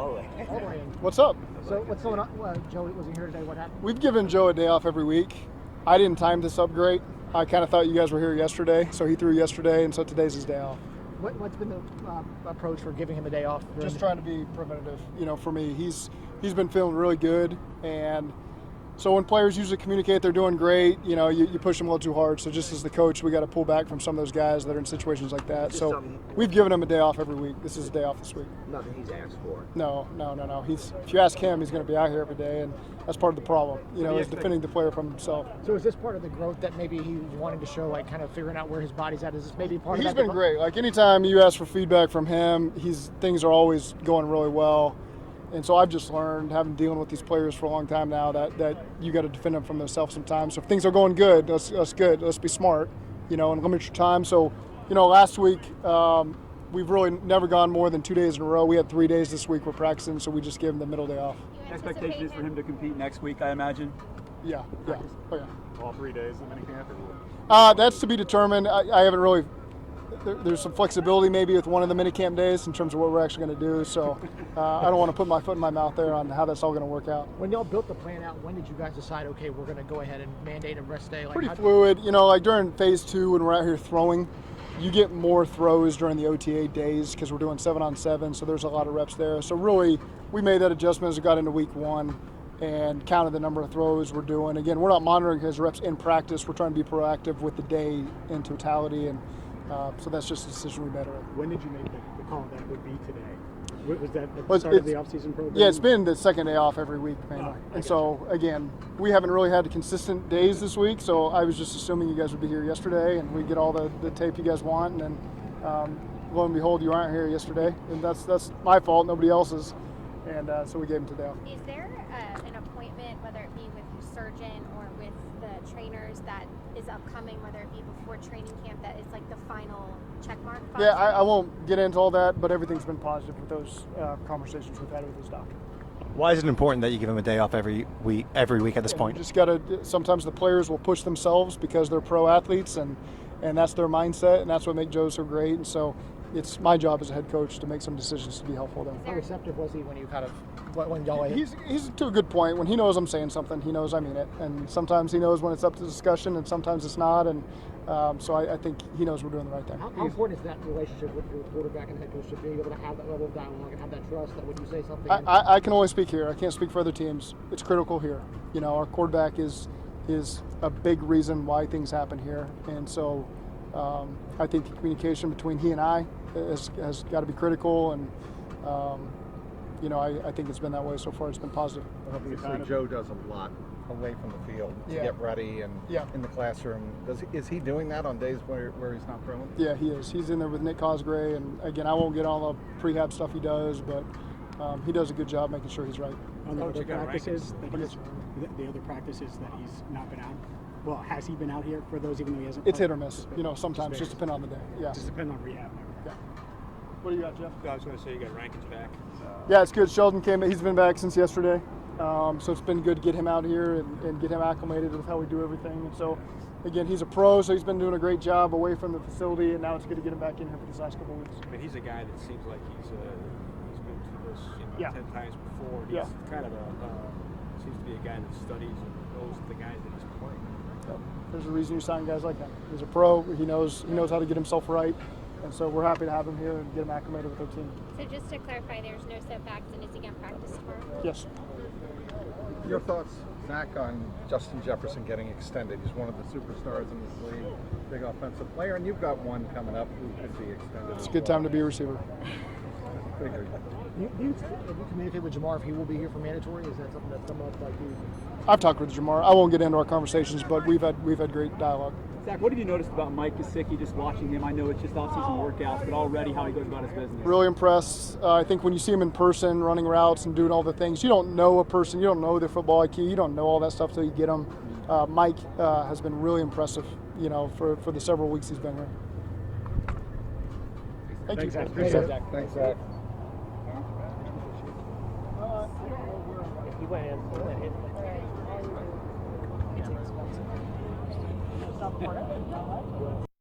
all the way. All the way in. What's up? So what's going on? Joe wasn't here today. What happened? We've given Joe a day off every week. I didn't time this up great. I kind of thought you guys were here yesterday, so he threw yesterday, and so today's his day off. What's been the approach for giving him a day off? Just trying to be preventative. For me, he's been feeling really good, and so when players usually communicate they're doing great, you push them a little too hard. So just as the coach, we got to pull back from some of those guys that are in situations like that. So we've given him a day off every week. This is a day off this week. Nothing he's asked for. No. If you ask him, he's going to be out here every day, and that's part of the problem. Is defending the player from himself. So is this part of the growth that maybe he wanted to show, like kind of figuring out where his body's at? Is this maybe part of that? He's been great. Like anytime you ask for feedback from him, things are always going really well. And so I've just learned, having dealing with these players for a long time now, that you got to defend them from themselves sometimes. So if things are going good, that's good. Let's be smart, and limit your time. So, last week we've really never gone more than 2 days in a row. We had 3 days this week we're practicing, so we just gave him the middle day off. Expectation is for him to compete next week, I imagine. Yeah. Oh yeah. All 3 days of minicamp? That's to be determined. I haven't really. There's some flexibility maybe with one of the minicamp days in terms of what we're actually going to do. So I don't want to put my foot in my mouth there on how that's all going to work out. When y'all built the plan out, when did you guys decide, okay, we're going to go ahead and mandate a rest day? Pretty fluid. Like during phase 2 when we're out here throwing, you get more throws during the OTA days because we're doing 7-on-7, so there's a lot of reps there. So really, we made that adjustment as we got into week 1 and counted the number of throws we're doing. Again, we're not monitoring his reps in practice. We're trying to be proactive with the day in totality, and so that's just a decision we made. When did you make the call that would be today? Was that at the start of the off-season program? Yeah, it's been the second day off every week, mainly. And so, again, we haven't really had consistent days this week, so I was just assuming you guys would be here yesterday and we'd get all the tape you guys want, and then lo and behold, you aren't here yesterday, and that's my fault, nobody else's, and so we gave him today off. Is there an appointment, whether it be with your surgeon or with the trainers, that is upcoming, whether it be before training camp, that is like the final check mark? Yeah, I won't get into all that, but everything's been positive with those conversations we've had with his doctor. Why is it important that you give him a day off every week at this point? You just got to. Sometimes the players will push themselves because they're pro athletes, and that's their mindset, and that's what makes Joe so great. And so it's my job as a head coach to make some decisions to be helpful to them. How receptive was he when you when y'all? He's to a good point. When he knows I'm saying something, he knows I mean it. And sometimes he knows when it's up to discussion, and sometimes it's not. And so I think he knows we're doing the right thing. How important is that relationship with your quarterback and head coach to being able to have that level of dialogue and have that trust that when you say something? I can only speak here. I can't speak for other teams. It's critical here. Our quarterback is a big reason why things happen here. And so I think the communication between he and I has got to be critical. And I think it's been that way so far. It's been positive. Obviously, Joe does a lot away from the field to get ready and in the classroom. Is he doing that on days where he's not throwing? Yeah, he is. He's in there with Nick Cosgray, and again, I won't get all the prehab stuff he does, but he does a good job making sure he's right. On the other practices, the other practices that he's not been out. Well, has he been out here for those even though he hasn't? It's hit or miss. Sometimes just depend on the day. Yeah. Just depend on rehab. Yeah. What do you got, Jeff? I was going to say you got Rankins back. Yeah, it's good. Sheldon came. He's been back since yesterday, so it's been good to get him out here and get him acclimated with how we do everything. And so, again, he's a pro, so he's been doing a great job away from the facility, and now it's good to get him back in here for these last couple of weeks. I mean, he's a guy that seems like he's been through this 10 times before. He's kind of seems to be a guy that studies and knows the guys that he's playing. Yep. There's a reason you sign guys like that. He's a pro. He knows how to get himself right. And so we're happy to have him here and get him acclimated with our team. So just to clarify, there's no setbacks, and is he going to practice tomorrow? Yes. Your thoughts, Zac, on Justin Jefferson getting extended? He's one of the superstars in this league, big offensive player, and you've got one coming up who could be extended. It's a good time to be a receiver. Figured. Have you communicated with Jamar if he will be here for mandatory? Is that something that's come up like you? I've talked with Jamar. I won't get into our conversations, but we've had great dialogue. Zac, what have you noticed about Mike Gesicki, just watching him? I know it's just off-season workouts, but already how he goes about his business. Really impressed. I think when you see him in person, running routes and doing all the things, you don't know a person, you don't know their football IQ, you don't know all that stuff till you get them. Mike has been really impressive, for the several weeks he's been here. Thank you. Zac. Thanks, Zac. He went in.